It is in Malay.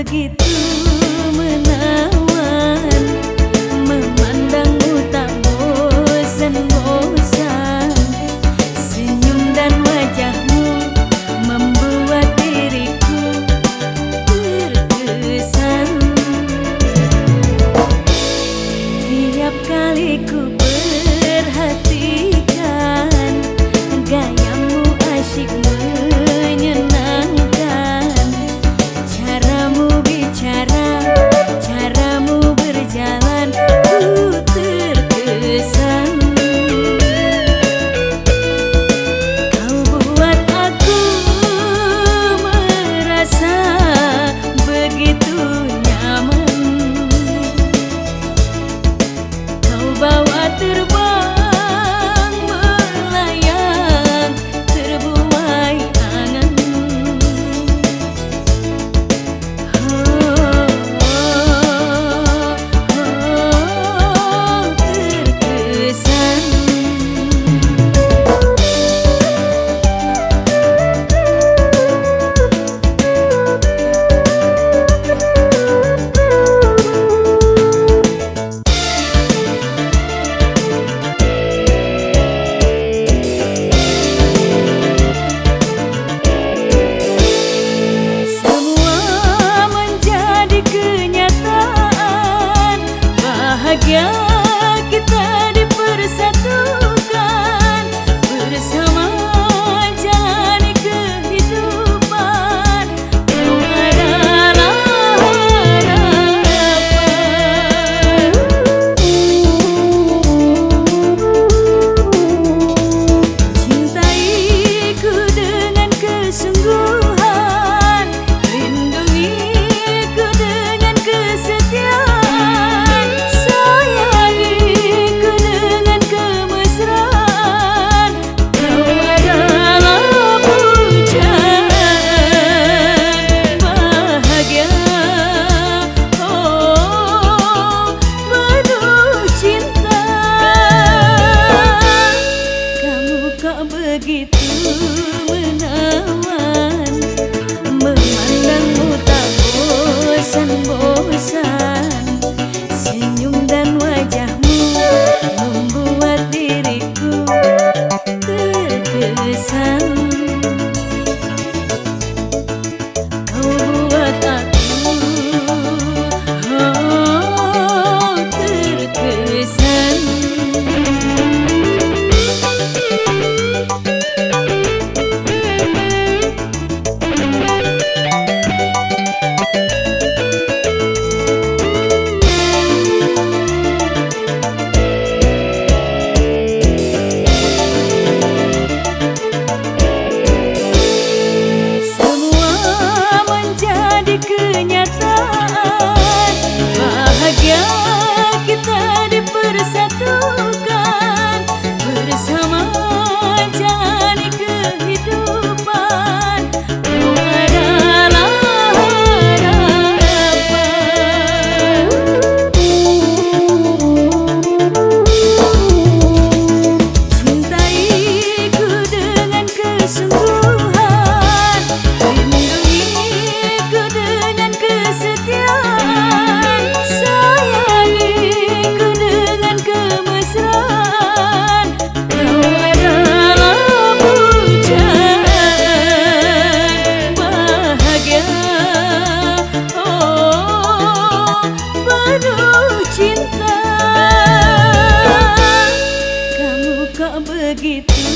begitu menawan, memandangmu tak bosan-bosan. Senyum dan wajahmu membuat diriku terkesan. Tiap kali ku perhatikan, gayamu asyik menyenangkan. Caramu bicara, caramu berjalan, ku terkesan. Kau buat aku merasa begitu nyaman. Kau bawa terbang, melayang, terbuai angan. Terkesan. Bahagia kita dipersatukan, bersama jalani kehidupan. Kau adalah harapan. Cintaiku dengan kesungguhan, lindungiku dengan kesetiaan. Begitu menawan, memandangmu tak bosan-bosan. Senyum dan wajahmu membuat diriku terkesan. Kau buat aku terkesan. Kenyataan, bahagia kita dipersatukan, bersama jalani kehidupan. Kau adalah harapan. Cintaiku dengan kesungguhan, lindungiku dengan kesetiaan. Sayangiku dengan kemesraan. Kau adalah pujaan bahagia, penuh cinta. Kamu kok begitu